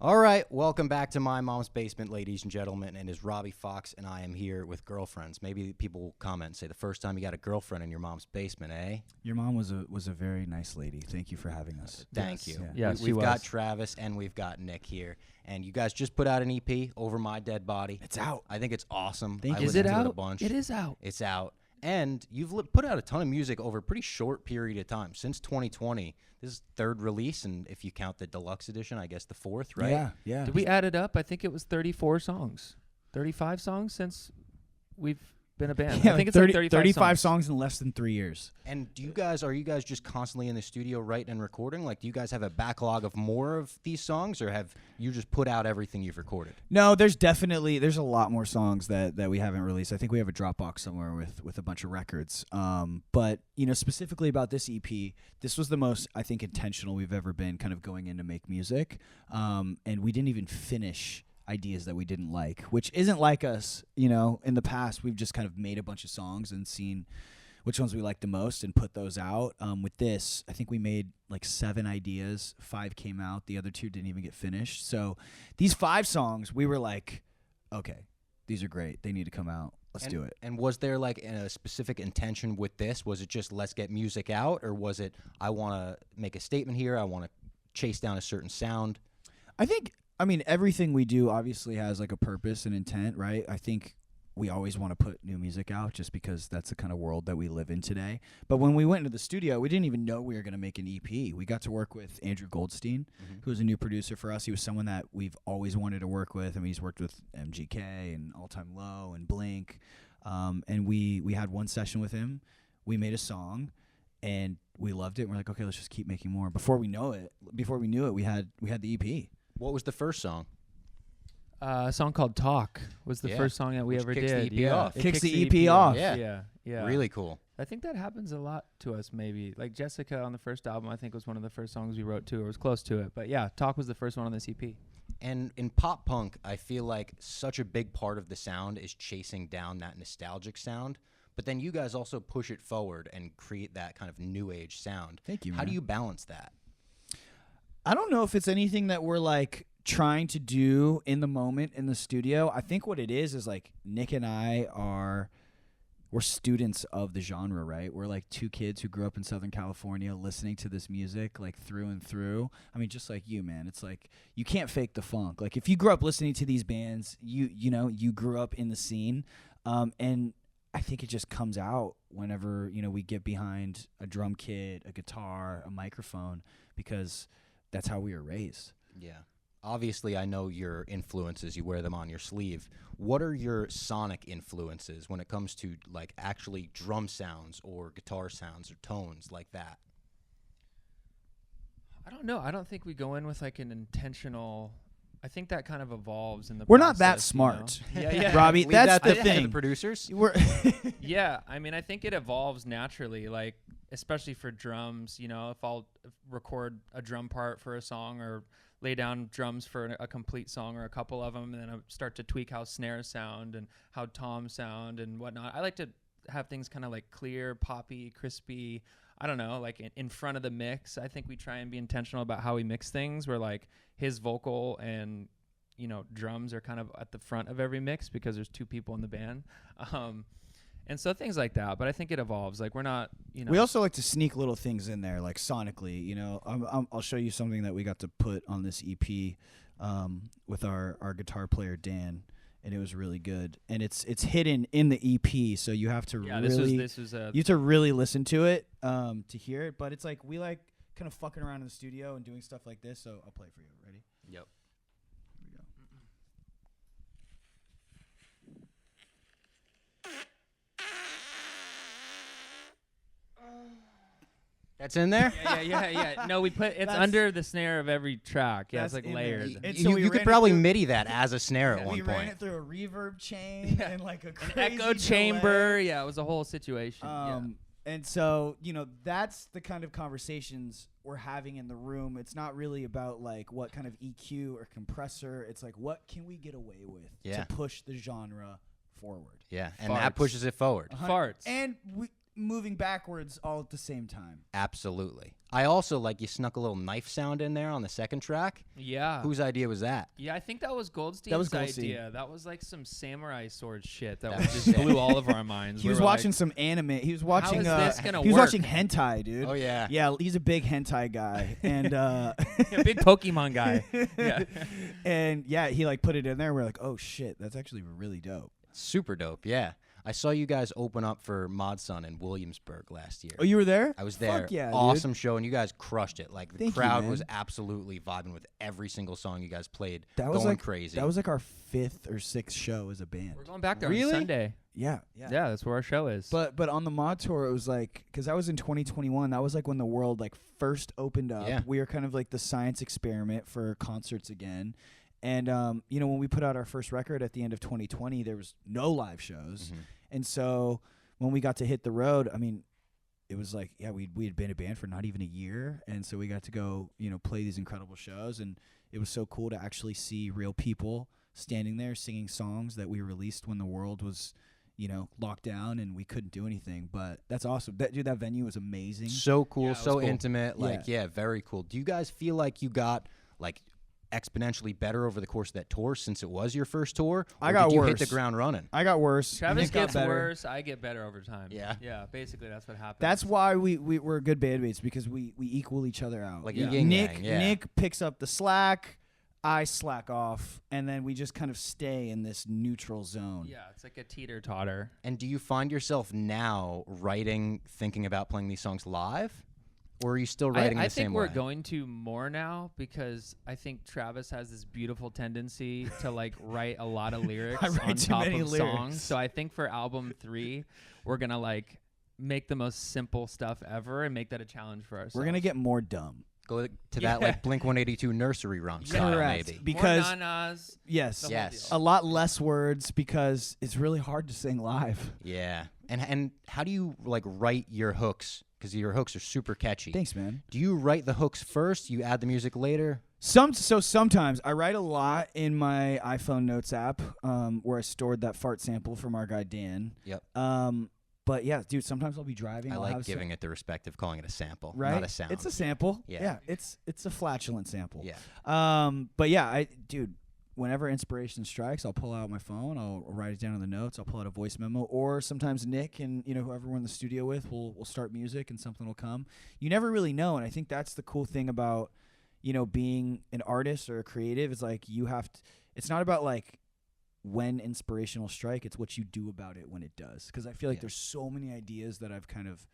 All right, welcome back to My Mom's Basement, ladies and gentlemen. And it's Robbie Fox, and I am here with girlfriends. Maybe people will comment and say, the first time you got a girlfriend in your mom's basement, eh? Your mom was a very nice lady. Thank you for having us. Thank you. Yeah. We've got Travis and we've got Nick here. And you guys just put out an EP, Over My Dead Body. It's out. I think it's awesome. Is it out? A bunch. It is out. It's out. And you've put out a ton of music over a pretty short period of time. Since 2020, this is third release, and if you count the deluxe edition, I guess the fourth, right? Yeah. Did we add it up? I think it was 34 songs. 35 songs since we've been a band. Yeah, I think it's 30, like 35 songs in less than 3 years. And are you guys just constantly in the studio writing and recording? Like, do you guys have a backlog of more of these songs, or have you just put out everything you've recorded? No, there's a lot more songs that we haven't released. I think we have a Dropbox somewhere with a bunch of records. But specifically about this EP, this was the most, I think, intentional we've ever been kind of going in to make music. And we didn't even finish ideas that we didn't like, which isn't like us. In the past, we've just kind of made a bunch of songs and seen which ones we like the most and put those out. With this, I think we made like 7 ideas. 5 came out. The other 2 didn't even get finished. So these 5 songs, we were like, okay, these are great. They need to come out. Let's do it. And was there like a specific intention with this? Was it just let's get music out, or was it I want to make a statement here, I want to chase down a certain sound? I mean, everything we do obviously has like a purpose and intent, right? I think we always want to put new music out just because that's the kind of world that we live in today. But when we went into the studio, we didn't even know we were going to make an EP. We got to work with Andrew Goldstein, who was a new producer for us. He was someone that we've always wanted to work with. I mean, he's worked with MGK and All Time Low and Blink. And we had one session with him. We made a song, and we loved it. And we're like, okay, let's just keep making more. Before we knew it, we had the EP. What was the first song? A song called Talk was the first song that we Which ever kicks did. the EP off. It Kicks the EP off. Yeah. Really cool. I think that happens a lot to us, maybe. Like Jessica on the first album, I think was one of the first songs we wrote too, or was close to it. But yeah, Talk was the first one on this EP. And in pop punk, I feel like such a big part of the sound is chasing down that nostalgic sound. But then you guys also push it forward and create that kind of new age sound. Thank you, man. How do you balance that? I don't know if it's anything that we're like trying to do in the moment in the studio. I think what it is like Nick and I we're students of the genre, right? We're like 2 kids who grew up in Southern California listening to this music like through and through. I mean, just like you, man. It's like you can't fake the funk. Like if you grew up listening to these bands, you grew up in the scene. And I think it just comes out whenever, we get behind a drum kit, a guitar, a microphone, because that's how we were raised. Yeah. Obviously, I know your influences. You wear them on your sleeve. What are your sonic influences when it comes to like actually drum sounds or guitar sounds or tones like that? I don't know. I don't think we go in with like an intentional. I think that kind of evolves in the We're process, not that smart. Yeah. Robbie, Leave that's that the to thing. the producers. Yeah, I mean, I think it evolves naturally, like especially for drums. If I'll record a drum part for a song or lay down drums for a complete song or a couple of them, and then I start to tweak how snares sound and how toms sound and whatnot. I like to have things kind of like clear, poppy, crispy. I don't know, like in front of the mix. I think we try and be intentional about how we mix things, where like his vocal and drums are kind of at the front of every mix because there's 2 people in the band. And so things like that, but I think it evolves. Like we're not, We also like to sneak little things in there, like sonically. I'll show you something that we got to put on this EP with our guitar player Dan, and it was really good. And it's hidden in the EP, so you have to you have to really listen to it to hear it. But it's like we like kind of fucking around in the studio and doing stuff like this. So I'll play it for you. Ready? Yep. Here we go. That's in there? Yeah. No, we put it's under the snare of every track. Yeah, it's like layered. You could probably MIDI that as a snare at one we point. ran it through a reverb chain and like a crazy An echo chamber. delay. Yeah, it was a whole situation. And so, that's the kind of conversations we're having in the room. It's not really about like what kind of EQ or compressor. It's like what can we get away with to push the genre forward. Yeah, and Farts. that pushes it forward. Farts. And moving backwards all at the same time. Absolutely. I also like you snuck a little knife sound in there on the second track. Yeah. Whose idea was that? Yeah, I think that was Goldstein's That was Goldstein. idea. That was like some samurai sword shit that just blew all of our minds. He was watching some anime. He was watching. How is this gonna he was work? watching hentai, dude. Oh yeah. Yeah, he's a big hentai guy, and a big Pokemon guy. Yeah. and yeah, he like put it in there. We're like, oh shit, that's actually really dope. Super dope. Yeah. I saw you guys open up for Mod Sun in Williamsburg last year. Oh, you were there? I was there. Fuck yeah, awesome show, and you guys crushed it. Like the Thank you, crowd man. was absolutely vibing with every single song you guys played. That was going like crazy. That was like our 5th or 6th show as a band. We're going back there Really? on Sunday. Yeah. Yeah, that's where our show is. But on the mod tour, it was like, because I was in 2021. That was like when the world like first opened up. Yeah. We were kind of like the science experiment for concerts again. And when we put out our first record at the end of 2020, there was no live shows. Mhm. And so when we got to hit the road, I mean, it was like, yeah, we had been a band for not even a year, and so we got to go, play these incredible shows, and it was so cool to actually see real people standing there singing songs that we released when the world was, locked down and we couldn't do anything. But that's awesome. That venue was amazing. So cool, Yeah, it was so cool. intimate. Yeah. Like, yeah, very cool. Do you guys feel like you got like exponentially better over the course of that tour since it was your first tour? I Or got did you worse. hit the ground running? I got worse. Travis Nick got gets better. worse. I get better over time. Yeah. Yeah, basically that's what happens. That's why we're good bandmates, because we equal each other out. Like Yeah. yin Nick yang, yeah. Nick picks up the slack, I slack off, and then we just kind of stay in this neutral zone. Yeah, it's like a teeter-totter. And do you find yourself now writing, thinking about playing these songs live? Or are you still writing I the same think we're way? going to more now because I think Travis has this beautiful tendency to like write a lot of lyrics I write on too top many of lyrics. songs. So I think for album 3, we're gonna like make the most simple stuff ever and make that a challenge for ourselves. We're gonna get more dumb. Go to that Yeah. like Blink-182 nursery rhyme style, Correct. maybe. Because more nanas. yes, the whole Yes. deal. a lot less words, because it's really hard to sing live. Yeah. And how do you like write your hooks? Because your hooks are super catchy. Thanks, man. Do you write the hooks first? You add the music later? Sometimes I write a lot in my iPhone Notes app, where I stored that fart sample from our guy Dan. Yep. But yeah, dude, sometimes I'll be driving. I I'll like have giving it the respect of calling it a sample, right. not a sound. It's a sample. Yeah. It's a flatulent sample. Yeah. But yeah, dude, whenever inspiration strikes, I'll pull out my phone, I'll write it down in the notes, I'll pull out a voice memo, or sometimes Nick and whoever we're in the studio with will start music and something will come. You never really know, and I think that's the cool thing about being an artist or a creative, is like you have to. It's not about like when inspiration will strike, it's what you do about it when it does. Because I feel like Yeah. there's so many ideas that I've kind of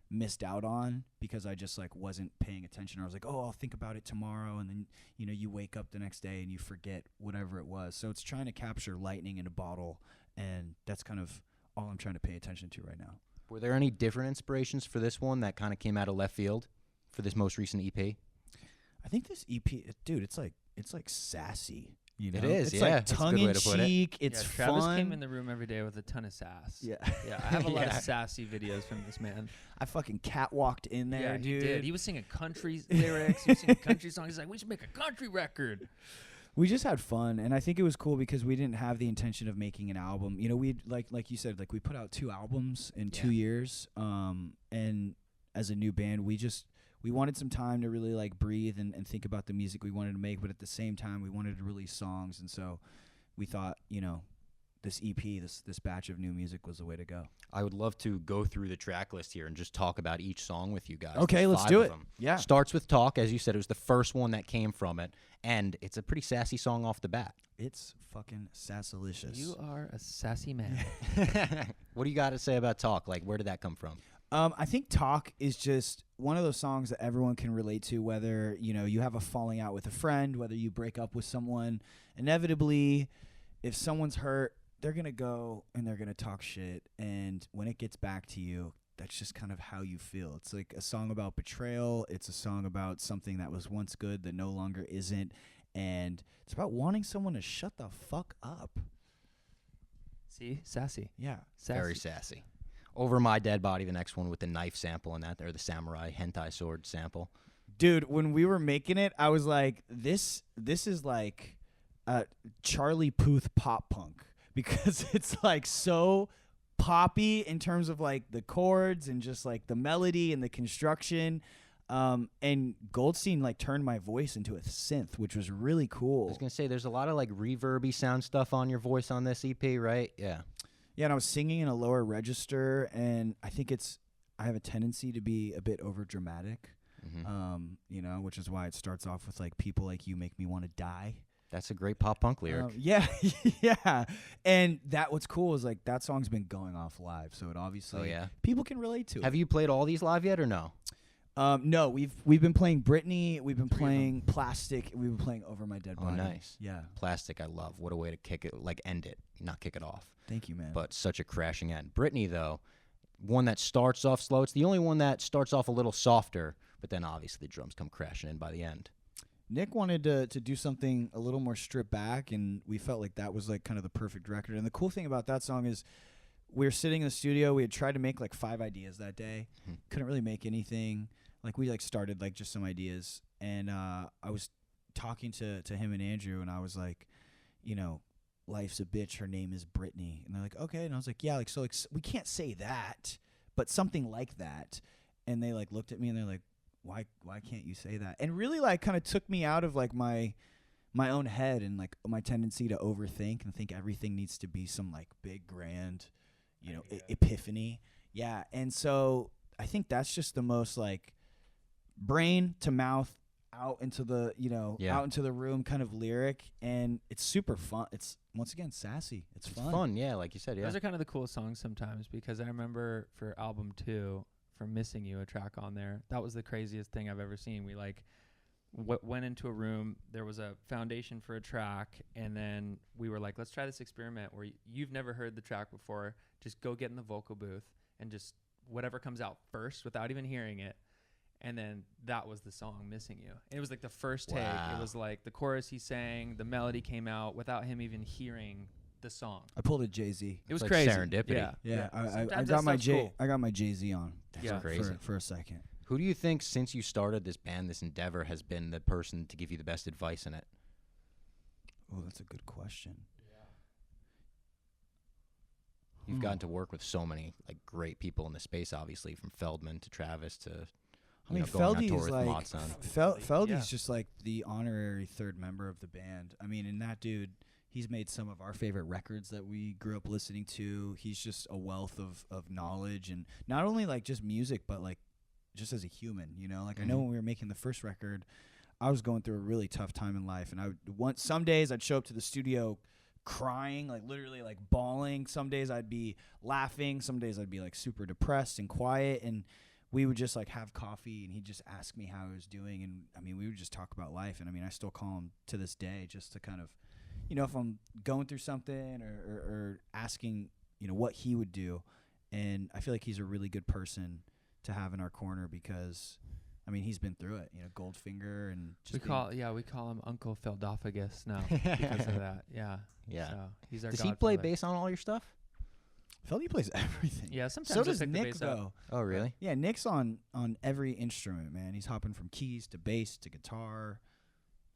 missed out on because I just like wasn't paying attention. I was like, oh, I'll think about it tomorrow, and then you wake up the next day and you forget whatever it was. So it's trying to capture lightning in a bottle, and that's kind of all I'm trying to pay attention to right now. Were there any different inspirations for this one that kind of came out of left field for this most recent EP? I think this EP, dude, it's like sassy. It is, it's yeah. like That's a good tongue way in to put it. cheek. It's yeah, Travis fun. came in the room every day with a ton of sass. Yeah. Yeah, I have a lot of Yeah. sassy videos from this man. I fucking catwalked in there, yeah, dude. he did. He was singing country lyrics. He was singing country songs. He's like, we should make a country record. We just had fun, and I think it was cool because we didn't have the intention of making an album. We like you said, like we put out 2 albums in 2 years. And as a new band, we wanted some time to really like breathe and think about the music we wanted to make, but at the same time we wanted to release songs, and so we thought, this EP, this batch of new music was the way to go. I would love to go through the track list here and just talk about each song with you guys. Okay, There's let's 5 do of it. them. Yeah. Starts with Talk, as you said. It was the first one that came from it, and it's a pretty sassy song off the bat. It's fucking sassalicious. You are a sassy man. What do you got to say about Talk? Like, where did that come from? I think Talk is just one of those songs that everyone can relate to, whether, you have a falling out with a friend, whether you break up with someone. Inevitably, if someone's hurt, they're going to go and they're going to talk shit. And when it gets back to you, that's just kind of how you feel. It's like a song about betrayal. It's a song about something that was once good that no longer isn't. And it's about wanting someone to shut the fuck up. See? Sassy. Yeah. Sassy. Very sassy. Over My Dead Body, the next one with the knife sample in that, or the samurai hentai sword sample. Dude, when we were making it, I was like, this is like Charlie Puth pop punk, because it's like so poppy in terms of like the chords and just like the melody and the construction. And Goldstein like turned my voice into a synth, which was really cool. I was gonna say there's a lot of like reverby sound stuff on your voice on this EP, right? Yeah. Yeah, and I was singing in a lower register, and I think I have a tendency to be a bit over dramatic, you know, which is why it starts off with like people like you make me want to die. That's a great pop punk lyric. Yeah, yeah. And what's cool is like that song's been going off live, so it obviously people can relate to it. Have you played all these live yet or no? No, we've been playing Britney, we've been playing Plastic, and we've been playing Over My Dead Body. Oh, nice. Yeah. Plastic, I love. What a way to kick it, like end it, not kick it off. Thank you, man. But such a crashing end. Britney, though, one that starts off slow. It's the only one that starts off a little softer, but then obviously the drums come crashing in by the end. Nick wanted to do something a little more stripped back, and we felt like that was like kind of the perfect record. And the cool thing about that song is we were sitting in the studio. We had tried to make like 5 ideas that day. Couldn't really make anything. Like we like started like just some ideas, and I was talking to him and Andrew, and I was like, you know, life's a bitch, her name is Brittany. And they're like, okay. And I was like, yeah, like so like we can't say that, but something like that. And they like looked at me and they're like, why can't you say that? And really like kind of took me out of like my own head and like my tendency to overthink and think everything needs to be some like big grand, you know, epiphany. Yeah. And so I think that's just the most like brain to mouth out into the, you know, out into the room kind of lyric, and it's super fun. It's once again sassy. It's fun. Yeah, like you said. Yeah, those are kind of the coolest songs sometimes, because I remember for album 2, for Missing You, a track on there, that was the craziest thing I've ever seen. We like went into a room, there was a foundation for a track, and then we were like, let's try this experiment where you've never heard the track before, just go get in the vocal booth and just whatever comes out first without even hearing it. And then that was the song, Missing You. And it was like the first take. It was like the chorus he sang, the melody came out without him even hearing the song. I pulled a Jay-Z. It was like crazy. Serendipity. Yeah. I got my I got my Jay-Z on. That's crazy. For a second. Who do you think, since you started this band, this endeavor, has been the person to give you the best advice in it? Oh, that's a good question. You've gotten to work with so many like great people in the space, obviously, from Feldman to Travis to I mean, Feldy's like Feldy's just like the honorary 3rd member of the band. I mean, and that dude, he's made some of our favorite records that we grew up listening to. He's just a wealth of knowledge, and not only like just music, but like just as a human, you know. Like I know when we were making the first record, I was going through a really tough time in life, and some days I'd show up to the studio crying, like literally like bawling. Some days I'd be laughing. Some days I'd be like super depressed and quiet, and we would just like have coffee, and he'd just ask me how I was doing. And I mean, we would just talk about life. And I mean, I still call him to this day just to kind of, you know, if I'm going through something or asking, you know, what he would do. And I feel like he's a really good person to have in our corner because, I mean, he's been through it, you know, Goldfinger, and just we call him Uncle Feldophagus now because of that. Yeah. So he's our Does godfather. he play bass on all your stuff? Feldy plays everything. Yeah, sometimes so does pick Nick, the bass though. up. Oh, really? Yeah, Nick's on every instrument, man. He's hopping from keys to bass to guitar.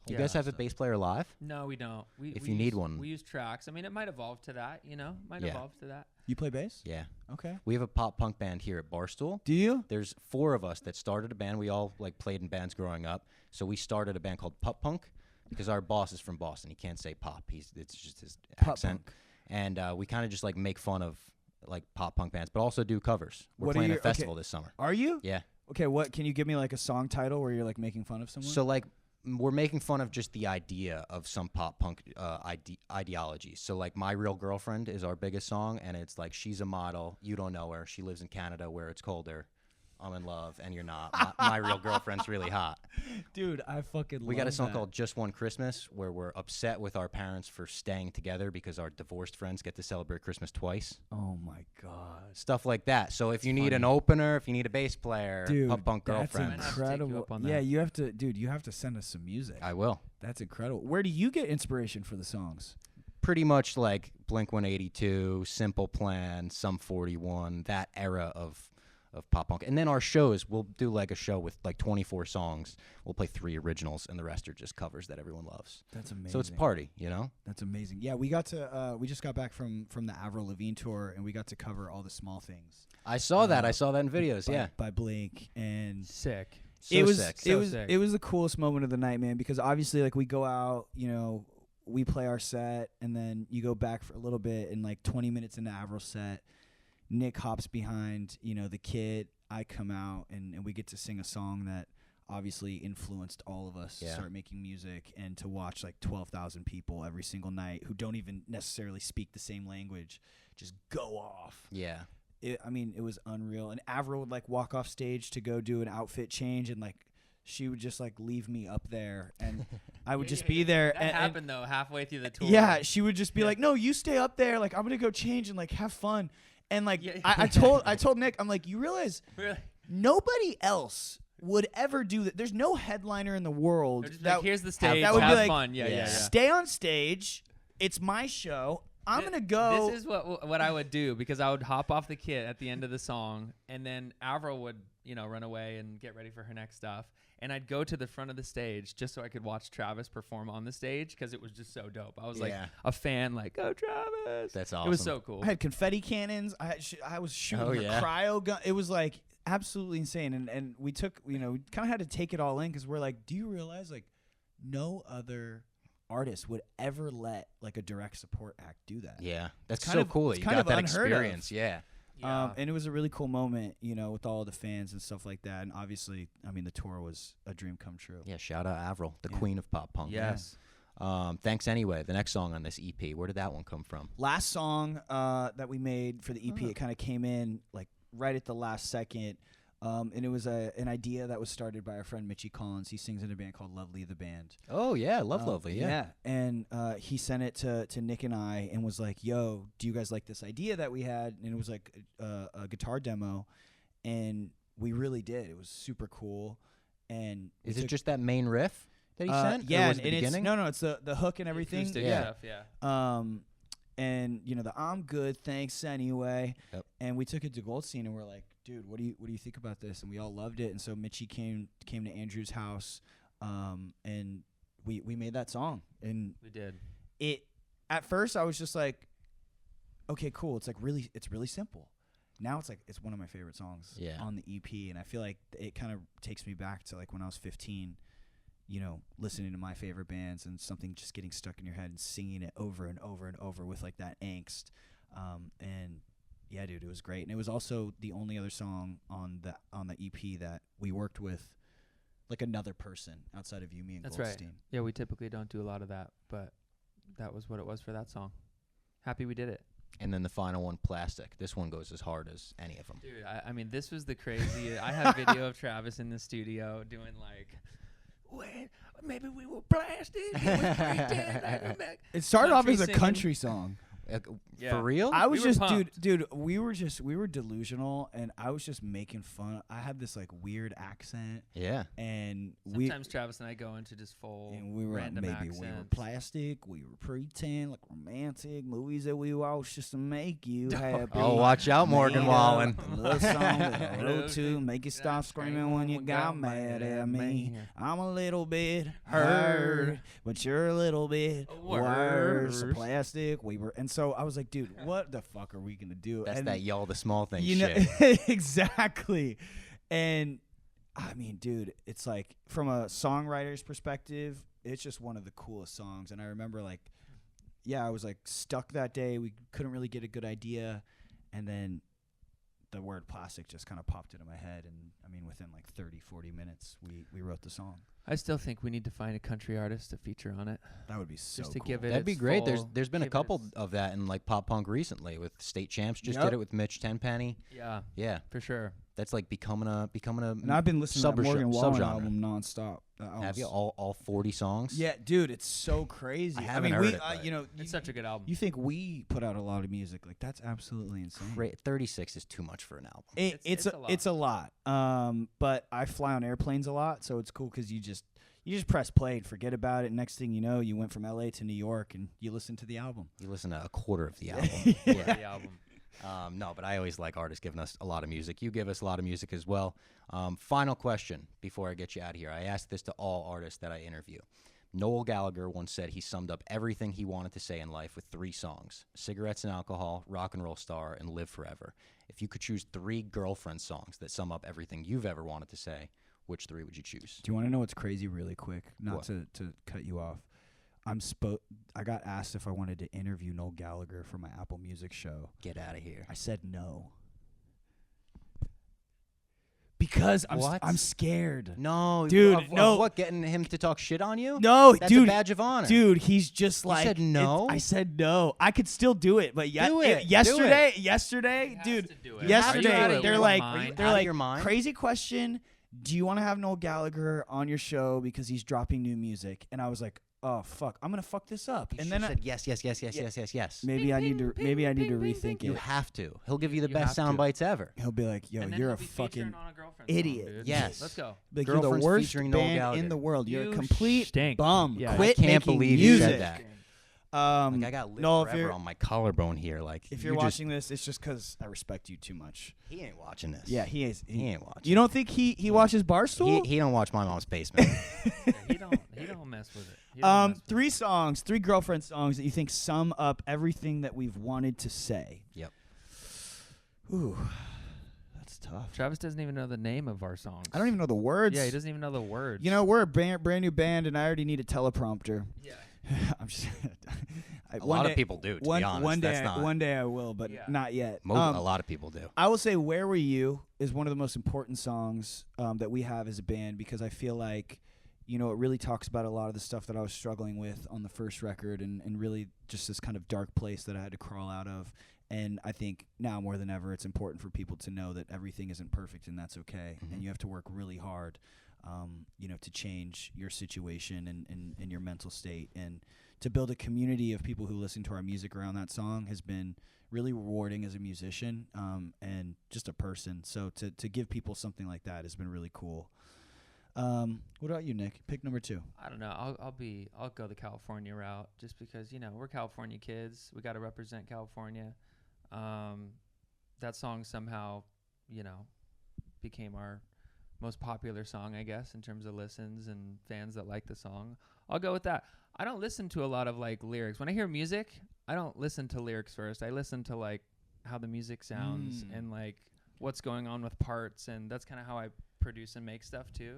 You guys have a bass player live? No, we don't. If you need one. We use tracks. I mean, it might evolve to that, you know? Evolve to that. You play bass? Yeah. Okay. We have a pop punk band here at Barstool. Do you? There's 4 of us that started a band. We all like played in bands growing up. So we started a band called Pup Punk because our boss is from Boston. He can't say pop. It's just his accent. Punk. And we kind of just like make fun of like pop punk bands, but also do covers. We're playing a festival this summer. Are you? Yeah. Okay, what can you give me like a song title where you're like making fun of someone? So like we're making fun of just the idea of some pop punk ideologies. So like My Real Girlfriend is our biggest song, and it's like she's a model, you don't know her, she lives in Canada where it's colder. I'm in love and you're not. My real girlfriend's really hot. Dude, I fucking love We got a song that. called Just One Christmas where we're upset with our parents for staying together because our divorced friends get to celebrate Christmas twice. Oh my god. Stuff like that. So if you need an opener, if you need a bass player, Dude, Pop Punk that's Girlfriend. incredible. Yeah, you have to send us some music. I will. That's incredible. Where do you get inspiration for the songs? Pretty much like Blink-182, Simple Plan, Sum 41, that era of of pop punk. And then our shows, we'll do like a show with like 24 songs. We'll play 3 originals, and the rest are just covers that everyone loves. That's amazing. So it's a party, you know? That's amazing. Yeah, we got to we just got back from the Avril Lavigne tour, and we got to cover All the Small Things. I saw that. I saw that in videos. By Blink, and Sick. So it was sick. it was the coolest moment of the night, man. Because obviously, like, we go out, you know, we play our set, and then you go back for a little bit, and like 20 minutes into Avril's set, Nick hops behind, you know, the kid. I come out, and we get to sing a song that obviously influenced all of us to start making music, and to watch like 12,000 people every single night who don't even necessarily speak the same language just go off. Yeah. I mean, it was unreal. And Avril would like walk off stage to go do an outfit change, and like she would just like leave me up there, and I would just be there. That happened though halfway through the tour. Yeah, she would just be like, "No, you stay up there. Like, I'm gonna go change and like have fun." And like I told Nick, I'm like, "You realize nobody else would ever do that. There's no headliner in the world that like, here's the stage. that would have be like, fun. Yeah. Stay on stage. It's my show. I'm gonna go." This is what I would do, because I would hop off the kit at the end of the song, and then Avril would, you know, run away and get ready for her next stuff, and I'd go to the front of the stage just so I could watch Travis perform on the stage, because it was just so dope. I was like a fan, like, "Go Travis!" That's awesome. It was so cool. I had confetti cannons. I was shooting a cryo gun. It was like absolutely insane. And we took, you know, we kind of had to take it all in, because we're like, do you realize like no other artist would ever let like a direct support act do that? Yeah, that's so cool that you got that experience. Yeah. And it was a really cool moment, you know, with all the fans and stuff like that. And obviously, I mean, the tour was a dream come true. Yeah, shout out Avril, the queen of pop punk. Yes. Thanks anyway. The next song on this EP, where did that one come from? Last song that we made for the EP, it kind of came in like right at the last second. And it was an idea that was started by our friend Mitchie Collins. He sings in a band called Lovely the Band. Oh, yeah. Lovely. Yeah. And he sent it to Nick and I and was like, "Yo, do you guys like this idea that we had?" And it was like a guitar demo. And we really did. It was super cool. And is it just that main riff that he sent? Yeah. Or was it the beginning? No, it's the hook and everything. Stuff, And, you know, the "I'm good, thanks anyway." Yep. And we took it to Goldstein, and we're like, "Dude, what do you think about this?" And we all loved it. And so Mitchie came to Andrew's house, and we made that song. And we did. It at first I was just like, okay, cool. It's really simple. Now it's like it's one of my favorite songs on the EP, and I feel like it kind of takes me back to like when I was 15. You know, listening to my favorite bands and something just getting stuck in your head and singing it over and over and over with like that angst. And yeah, dude, it was great. And it was also the only other song on the EP that we worked with like another person outside of you, me, and That's Goldstein. right. Yeah, we typically don't do a lot of that, but that was what it was for that song. Happy we did it. And then the final one, Plastic. This one goes as hard as any of them. Dude, I mean, this was the crazy. I have video of Travis in the studio doing like, "Wait, maybe we were plastic." It started off as a singing. country song. For real? I was We were just, pumped. dude, we were delusional, and I was just making fun. I had this like weird accent, Yeah. and Sometimes Travis and I go into just full we were random maybe accents. we were plastic, we were pretend, like romantic movies that we watch just to make you happy. Oh, watch out, Morgan Made Wallen. up a love song that I wrote to make you stop screaming when you got mad at me. I'm a little bit hurt, but you're a little bit worse. Plastic, we were, and so I was like, dude, what the fuck are we gonna do? That's and that y'all the small thing you know, shit. exactly. And I mean, dude, it's like from a songwriter's perspective, it's just one of the coolest songs. And I remember like, I was like stuck that day. We couldn't really get a good idea. And then the word plastic just kind of popped into my head. And I mean, within like 30, 40 minutes, we wrote the song. I still think we need to find a country artist to feature on it. That would be so Just to cool. give it That'd be its great. full- There's been a give it couple its- of that in like pop punk recently with State Champs. Just Yep. did it with Mitch Tenpenny. Yeah, Yeah, for sure. that's like becoming a And I've been listening to that Morgan Wallen subgenre. album nonstop. Have you all 40 songs? Yeah, dude, it's so crazy. I haven't mean, heard we, it, but- you know, It's such a good album. you think we put out a lot of music? Like that's absolutely insane. 36 is too much for an album. It's a lot. But I fly on airplanes a lot, so it's cool because you just press play and forget about it. Next thing you know, you went from LA to New York and you listen to the album. You listen to a quarter of the album. The album. No, but I always like artists giving us a lot of music. You give us a lot of music as well. Final question before I get you out of here. I ask this to all artists that I interview. Noel Gallagher once said he summed up everything he wanted to say in life with 3 songs: Cigarettes and Alcohol, Rock and Roll Star, and Live Forever. If you could choose 3 girlfriend songs that sum up everything you've ever wanted to say, which 3 would you choose? Do you want to know what's crazy really quick? Not What? to cut you off. I got asked if I wanted to interview Noel Gallagher for my Apple Music show. Get out of here. I said no. Because What? I'm scared. No, Dude, of no. what, getting him to talk shit on you? No, That's dude. a badge of honor. Dude, he's just like said no? I said no. I could still do it, but Do it. Do yesterday, He dude, has to do it. yesterday Are you out of they're your like mind? they're Out of like your mind? crazy question. Do you want to have Noel Gallagher on your show because he's dropping new music? And I was like, oh fuck, I'm gonna fuck this up. You and should've then said yes. maybe I need to rethink You it. have to. He'll give you the You best have to. sound bites ever. He'll be like, yo, And then you're he'll a be fucking featuring on a girlfriend song, idiot. dude. Yes. Let's go. like, you're the Girlfriend's worst featuring Noel band Gallagher. in the world. You're a You complete stink. bum. Yeah. Quit I can't making believe you music. said that. Like I got Live no, if Forever you're on my collarbone here. Like if you're you just- watching this, it's just because I respect you too much. he ain't watching this. Yeah, he is. he ain't watching. You don't think he watches Barstool? He don't watch my mom's basement. Yeah, he don't mess with it. He don't mess with 3 songs, 3 girlfriend songs that you think sum up everything that we've wanted to say. Yep. Ooh, that's tough. Travis doesn't even know the name of our songs. I don't even know the words. Yeah, he doesn't even know the words. You know, we're a brand new band, and I already need a teleprompter. Yeah. I'm just. A lot of people do. To be honest, one day, that's not. one day I will, but Yeah. not yet. A lot of people do. I will say "Where Were You" is one of the most important songs that we have as a band, because I feel like, you know, it really talks about a lot of the stuff that I was struggling with on the first record, and really just this kind of dark place that I had to crawl out of. And I think now more than ever, it's important for people to know that everything isn't perfect, and that's okay. Mhm. And you have to work really hard, you know, to change your situation and your mental state. And to build a community of people who listen to our music around that song has been really rewarding as a musician and just a person. So to give people something like that has been really cool. What about you, Nick? Pick number 2. I don't know. I'll go the California route, just because, you know, we're California kids. We got to represent California. That song somehow, you know, became our most popular song, I guess, in terms of listens and fans that like the song. I'll go with that. I don't listen to a lot of like lyrics. When I hear music, I don't listen to lyrics first. I listen to like how the music sounds and like what's going on with parts, and that's kind of how I produce and make stuff too.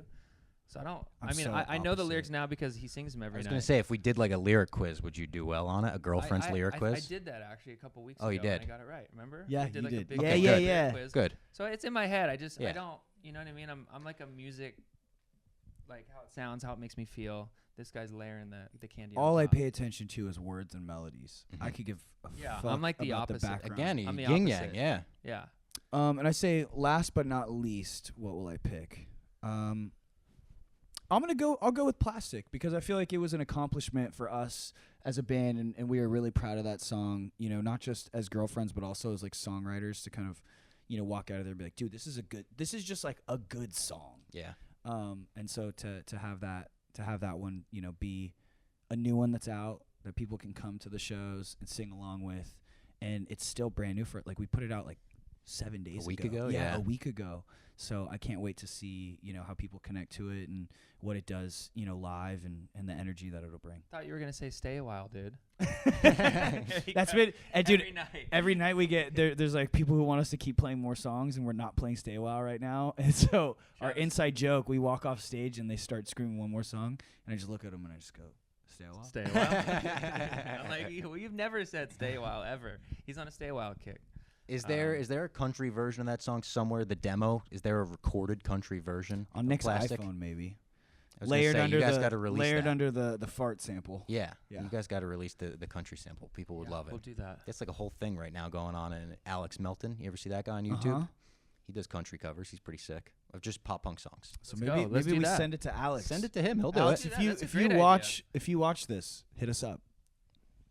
So I know the lyrics now because he sings them every I was night. gonna say, if we did like a lyric quiz, would you do well on it? A girlfriend's lyric quiz? I did that actually a couple weeks Oh, ago. you did? And I got it right. Remember? Yeah, I did you like did. A big Okay, lyric yeah. quiz. Good. So it's in my head. I Yeah. don't, you know what I mean? I'm like a music, like how it sounds, how it makes me feel. This guy's layering the candy. on All I top. pay attention to is words and melodies. I Mhm. could give a Yeah, fuck I'm like the about opposite. the background. Again, I'm the yin yang. opposite. Yeah. Yeah. And I say last but not least, what will I pick? I'll go with Plastic, because I feel like it was an accomplishment for us as a band, and we are really proud of that song, you know, not just as girlfriends, but also as like songwriters, to kind of, you know, walk out of there and be like, dude, this is just like a good song. Yeah. And so to have that one, you know, be a new one that's out that people can come to the shows and sing along with, and it's still brand new for it. Like, we put it out like 7 days A week ago? Yeah, Yeah. a week ago. So I can't wait to see, you know, how people connect to it and what it does, you know, live, and the energy that it'll bring. Thought you were gonna say "Stay a While," dude. That's been, and dude, Every night. every night we get there's like people who want us to keep playing more songs, and we're not playing Stay a While right now. And so our Travis. inside joke, we walk off stage and they start screaming one more song, and I just look at them and I just go, Stay a While. Stay a While. I'm like, well, you've never said "Stay a While" ever. He's on a "Stay a While" kick. Is there a country version of that song somewhere? The demo? Is there a recorded country version On of Nick's Plastic? iPhone, maybe. I was gonna say, you guys got to release layered that. under the fart sample. Yeah. Yeah. You guys got to release the country sample. People would love it. We'll do that. That's like a whole thing right now going on. And Alex Melton, you ever see that guy on YouTube? Uh-huh. He does country covers. He's pretty sick of just pop punk songs. So Let's go. Let's maybe do we that. send it to Alex. Send it to him. He'll do Alex, it. do if that. you That's a if great you idea. watch this, hit us up.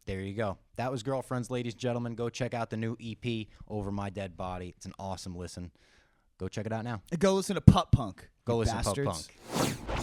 There you go. That was Girlfriends, ladies and gentlemen. Go check out the new EP, Over My Dead Body. It's an awesome listen. Go check it out now. Go listen to Pup Punk. Go you listen to Pop bastards. Punk.